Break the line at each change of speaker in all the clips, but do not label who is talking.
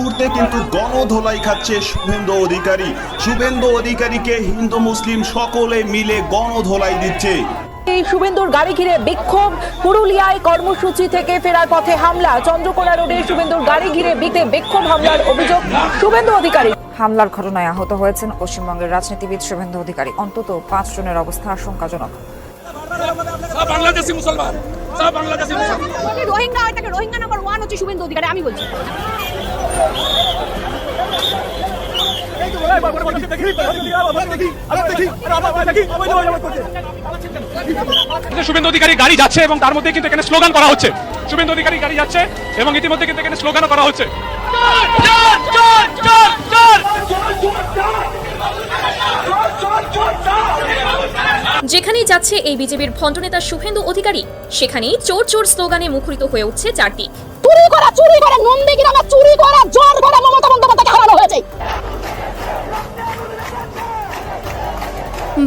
মুহূর্তে কিন্তু গণধোলাই খাচ্ছে শুভেন্দু অধিকারী। শুভেন্দু অধিকারীকে হিন্দু মুসলিম সকলে মিলে গণধোলাই দিচ্ছে।
এই শুভেন্দুর গাড়ি ঘিরে বিক্ষোভ, পুরুলিয়ায় কর্মসূচি থেকে ফেরার পথে হামলা, চন্দ্রকোনা রোডে শুভেন্দুর গাড়ি ঘিরে বিক্ষোভ হামলার অভিযোগ শুভেন্দু অধিকারী।
হামলার ঘটনায় আহত হয়েছেন পশ্চিমবঙ্গের রাজনীতিবিদ শুভেন্দু অধিকারী। অন্তত 5 জনের অবস্থা আশঙ্কাজনক।
বাংলাদেশি মুসলমান, সব বাংলাদেশি মুসলমান।
রোহিঙ্গা হয়, তাকে রোহিঙ্গা নাম্বার 1 হচ্ছে শুভেন্দু অধিকারী, আমি বলছি।
শুভেন্দু অধিকারী গাড়ি যাচ্ছে এবং তার মধ্যে কিন্তু এখানে স্লোগান করা হচ্ছে। শুভেন্দু অধিকারী গাড়ি যাচ্ছে এবং ইতিমধ্যে কিন্তু এখানে স্লোগান করা হচ্ছে।
যেখানেই যাচ্ছে এই বিজেপির ভণ্ড নেতা শুভেন্দু অধিকারী, সেখানেই চোর চোর স্লোগানে মুখরিত হয়ে উঠছে চারদিক।
চুরি করা নন্দীগ্রামে চুরি করা জোর করে মমতা বন্দ্যোপাধ্যায়কে হারানো হয়েছে।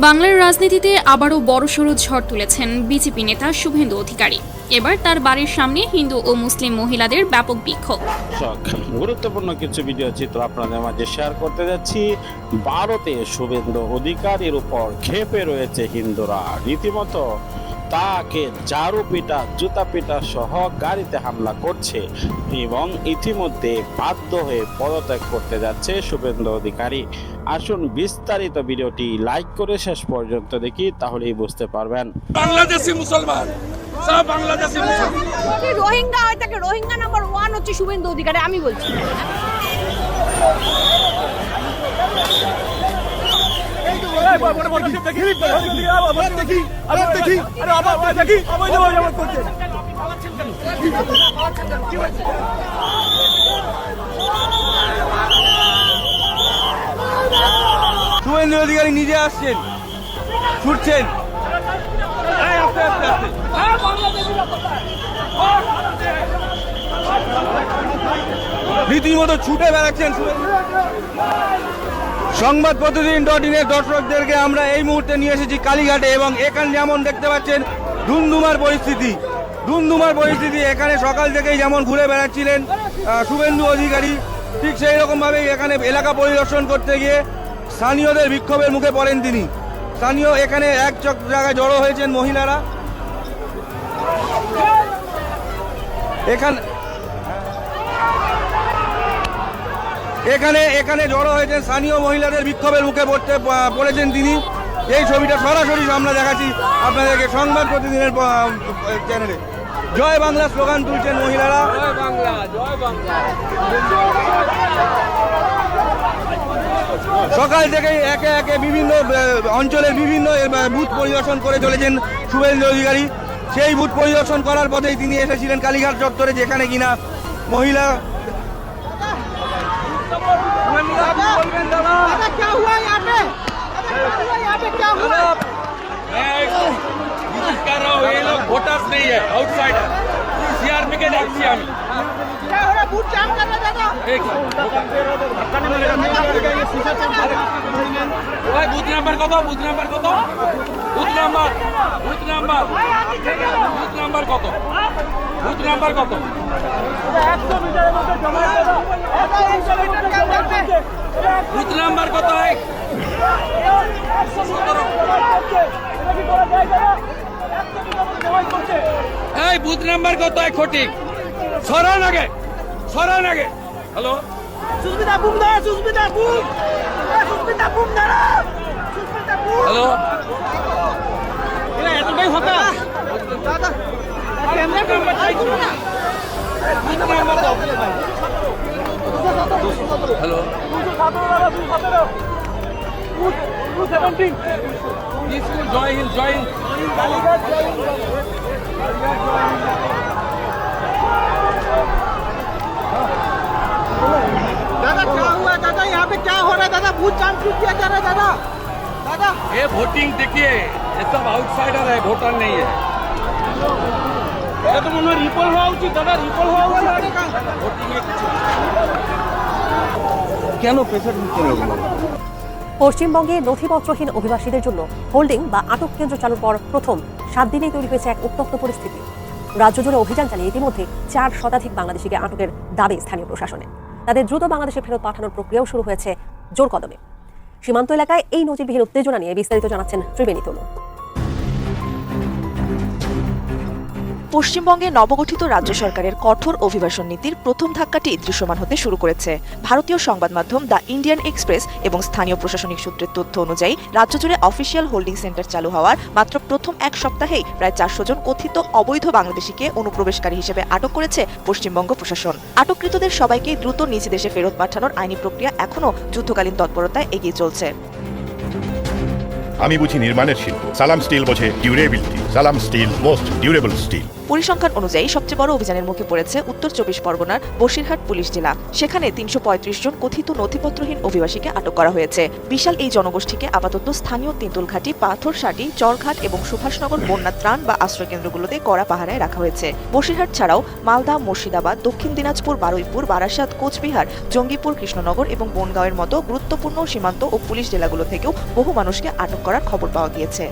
বাংলার রাজনীতিতে আবারও বড়সড় ঝড় তুলেছেন বিজেপি নেতা শুভেন্দু অধিকারী। এবার তার বাড়ির সামনে হিন্দু ও মুসলিম মহিলাদের ব্যাপক বিক্ষোভ।
গুরুত্বপূর্ণ কিছু ভিডিও চিত্র আপনাদের মাঝে শেয়ার করতে যাচ্ছি। ভারতে শুভেন্দু অধিকারীর উপর ক্ষেপে রয়েছে হিন্দুরা। রীতিমতো তাকে ঝাড়ু পিটা, জুতা পিটা সহ গাড়িতে হামলা করছে এবং ইতিমধ্যে বাধ্য হয়ে পদত্যাগ করতে যাচ্ছে শুভেন্দু অধিকারী। আসুন বিস্তারিত ভিডিওটি লাইক করে শেষ পর্যন্ত দেখি, তাহলেই বুঝতে পারবেন।
বাংলাদেশি মুসলমান, সব বাংলাদেশি মুসলমান।
রোহিঙ্গা হয়, তাকে রোহিঙ্গা নাম্বার 1 হচ্ছে শুভেন্দু অধিকারী, আমি বলছি।
শুভেন্দু অধিকারী নিজে আসছেন, ছুটছেন। রীতিমতো ছুটে বেড়াচ্ছেন। সংবাদ প্রতিদিন.in-এর দর্শকদেরকে আমরা এই মুহূর্তে নিয়ে এসেছি কালীঘাটে এবং এখানে যেমন দেখতে পাচ্ছেন ধুমধুমার পরিস্থিতি। এখানে সকাল থেকেই যেমন ঘুরে বেড়াচ্ছিলেন শুভেন্দু অধিকারী, ঠিক সেই রকমভাবেই এখানে এলাকা পরিদর্শন করতে গিয়ে স্থানীয়দের বিক্ষোভের মুখে পড়েন তিনি। স্থানীয় এখানে এক জায়গায় জড়ো হয়েছেন মহিলারা। এখানে জড়ো হয়েছেন স্থানীয় মহিলাদের বিক্ষোভের মুখে পড়েছেন তিনি। এই ছবিটা সরাসরি আমরা দেখাচ্ছি আপনাদেরকে সংবাদ প্রতিদিনের চ্যানেলে। জয় বাংলা স্লোগান তুলছেন মহিলারা। জয় বাংলা, জয় বাংলা। সকাল থেকেই একে একে বিভিন্ন অঞ্চলের বিভিন্ন বুথ পরিদর্শন করে চলেছেন শুভেন্দু অধিকারী। সেই বুথ পরিদর্শন করার পথেই তিনি এসেছিলেন কালীঘাট চত্বরে, যেখানে কিনা মহিলা
वोटर्स नहीं है, आउटसाइडर। सीआरपी के देखছি আমি।
বুট জাম করবে দাদা।
ওই বুথ নাম্বার কত? বুথ নাম্বার কত? বুথ নাম্বার কত? বুথ নাম্বার কত?
100 মিটারের মধ্যে জমা দাদা। 100 মিটার কাম করবে।
বুথ নাম্বার কত? 117। এই বুথ নাম্বার কত? খটিক সরান আগে। হ্যালো,
সুস্মিতা বুম দাও, সুস্মিতা বুম দাও।
হ্যালো,
এরা এতটাই হতা
দাদা
ক্যামেরা
হ্যালো,
217
পিসফুল জয় হিন্দ।
दादा क्या हुआ दादा? यहाँ पे क्या हो रहा है दादा? बूथ जाम क्यों किया जा रहा है दादा? दादा
ये वोटिंग देखिए, ये सब आउटसाइडर है, वोटर नहीं है।
এটা তো মনে হয় রিপোল হওয়া উচিত দাদা, রিপোল হওয়া উচিত।
वोटिंग में कुछ
কেন প্রেসার দিচ্ছেন ওগুলো?
পশ্চিমবঙ্গে নথিপত্রহীন অভিবাসীদের জন্য হোল্ডিং বা আটক কেন্দ্র চালুর পর প্রথম 7 দিনেই তৈরি হয়েছে এক উত্তপ্ত পরিস্থিতি। রাজ্য জুড়ে অভিযান চালিয়ে ইতিমধ্যে 4 শতাধিক বাংলাদেশিকে আটকের দাবি স্থানীয় প্রশাসনের। তাদের দ্রুত বাংলাদেশে ফেরত পাঠানোর প্রক্রিয়াও শুরু হয়েছে জোর কদমে। সীমান্ত এলাকায় এই নজিরবিহীন উত্তেজনা নিয়ে বিস্তারিত জানাচ্ছেন ত্রিবেণী তনু।
পশ্চিমবঙ্গে নবগঠিত রাজ্য সরকারের কঠোর অভিবাসন নীতির প্রথম ধাক্কাটি দৃশ্যমান হতে শুরু করেছে। ভারতীয় সংবাদ মাধ্যম দ্য ইন্ডিয়ান এক্সপ্রেস এবং স্থানীয় প্রশাসনিক সূত্রের তথ্য অনুযায়ী রাজ্য জুড়ে অফিসিয়াল হোল্ডিং সেন্টার চালু হওয়ার মাত্র প্রথম এক সপ্তাহেই প্রায় 400 জন কথিত অবৈধ বাংলাদেশিকে অনুপ্রবেশকারী হিসেবে আটক করেছে পশ্চিমবঙ্গ প্রশাসন। আটককৃতদের সবাইকে দ্রুত নিজ দেশে ফেরত পাঠানোর আইনি প্রক্রিয়া এখনও যুদ্ধকালীন তৎপরতায় এগিয়ে চলছে।
আমি বুঝি নির্মাণের শিল্প, সালাম স্টিল বোঝে ডিউরেবিলিটি, সালাম স্টিল মোস্ট ডিউরেবল স্টিল।
পরিসংখ্যান অনুযায়ী সবচেয়ে বড় অভিযানের মুখে পড়েছে উত্তর 24 পরগনার বসিরহাট পুলিশ জেলা। সেখানে 335 জন কথিত নথিপত্রহীন অভিবাসীকে আটক করা হয়েছে। বিশাল এই জনগোষ্ঠীকে আপাতত স্থানীয় তেঁতুলঘাটি, পাথরসাটি, চরঘাট এবং সুভাষনগর বন্যা ত্রাণ বা আশ্রয় কেন্দ্রগুলোতে কড়া পাহারায় রাখা হয়েছে। বসিরহাট ছাড়াও মালদা, মুর্শিদাবাদ, দক্ষিণ দিনাজপুর, বারুইপুর, বারাসাত, কোচবিহার, জঙ্গিপুর, কৃষ্ণনগর এবং বনগাঁওয়ের মতো গুরুত্বপূর্ণ সীমান্ত ও পুলিশ জেলাগুলো থেকেও বহু মানুষকে আটক করার খবর পাওয়া গিয়েছে।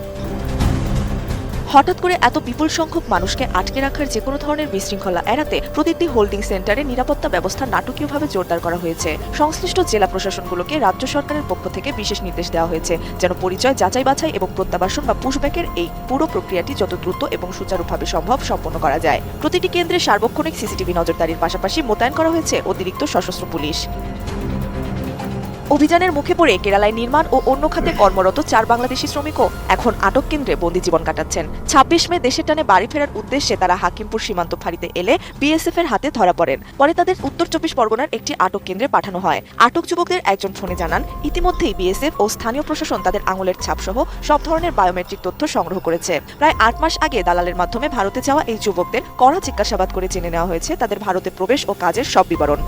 হঠাৎ করে এত বিপুল সংখ্যক মানুষকে আটকে রাখার যে কোনো ধরনের বিশৃঙ্খলা এড়াতে প্রতিটি হোল্ডিং সেন্টারে নিরাপত্তা ব্যবস্থা নাটকীয়ভাবে জোরদার করা হয়েছে। সংশ্লিষ্ট জেলা প্রশাসনগুলোকে রাজ্য সরকারের পক্ষ থেকে বিশেষ নির্দেশ দেওয়া হয়েছে যেন পরিচয় যাচাই বাছাই এবং প্রত্যাবাসন বা পুশব্যাকের এই পুরো প্রক্রিয়াটি যত দ্রুত এবং সুচারুভাবে সম্ভব সম্পন্ন করা যায়। প্রতিটি কেন্দ্রে সার্বক্ষণিক সিসিটিভি নজরদারির পাশাপাশি মোতায়েন করা হয়েছে অতিরিক্ত সশস্ত্র পুলিশ। অভিযানের মুখে পড়ে কেরালায় নির্মাণ ও অন্য খাতে কর্মরত 4 বাংলাদেশি শ্রমিকও এখন আটক কেন্দ্রে বন্দী জীবন কাটাচ্ছেন। 26 মে দেশের টানে বাড়ি ফেরার উদ্দেশ্যে তারা হাকিমপুর সীমান্ত ফাঁড়িতে এলে বিএসএফ এর হাতে ধরা পড়েন। পরে তাদের উত্তর 24 পরগনার একটি আটক কেন্দ্রে পাঠানো হয়। আটক যুবকদের একজন ফোনে জানান, ইতিমধ্যেই বিএসএফ ও স্থানীয় প্রশাসন তাদের আঙুলের ছাপ সহ সব ধরনের বায়োমেট্রিক তথ্য সংগ্রহ করেছে। প্রায় 8 মাস আগে দালালের মাধ্যমে ভারতে যাওয়া এই যুবকদের কড়া জিজ্ঞাসাবাদ করে জেনে নেওয়া হয়েছে তাদের ভারতে প্রবেশ ও কাজের সব বিবরণ।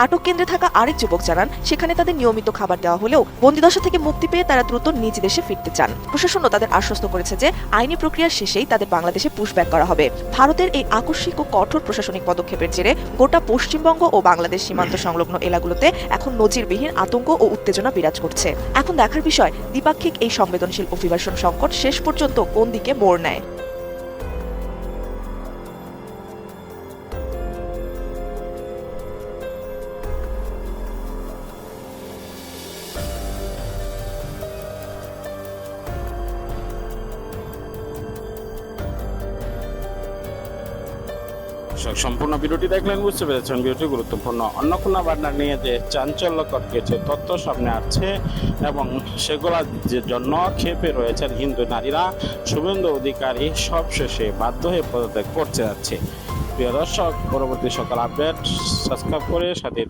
আটক কেন্দ্রে থাকা আরেক যুবক জানান, সেখানে তাদের নিয়মিত খাবার দেওয়া হলেও বন্দিদশা থেকে মুক্তি পেয়ে তারা দ্রুত নিজ দেশে ফিরতে চান। প্রশাসনও তাদের আশ্বস্ত করেছে যে আইনি প্রক্রিয়ার শেষেই তাদের বাংলাদেশে পুশব্যাক করা হবে। ভারতের এই আকস্মিক ও কঠোর প্রশাসনিক পদক্ষেপের জেরে গোটা পশ্চিমবঙ্গ ও বাংলাদেশ সীমান্ত সংলগ্ন এলাকাগুলোতে এখন নজিরবিহীন আতঙ্ক ও উত্তেজনা বিরাজ করছে। এখন দেখার বিষয় দ্বিপাক্ষিক এই সংবেদনশীল অভিবাসন সংকট শেষ পর্যন্ত কোন দিকে মোড় নেয়।
সম্পূর্ণ ভিডিওটি দেখলেন, বুঝতে পেরেছেন ভিডিওটি গুরুত্বপূর্ণ। অন্নপূর্ণা ভান্ডার নিয়ে যে চাঞ্চল্যকর কিছু তথ্য সামনে আসছে এবং সেগুলোর জন্য ক্ষেপে রয়েছেন হিন্দু নারীরা, শুভেন্দু অধিকারী সবশেষে বাধ্য হয়ে পদত্যাগ করতে যাচ্ছে। প্রিয় দর্শক, পরবর্তী সকল আপডেট সাবস্ক্রাইব করে সাথে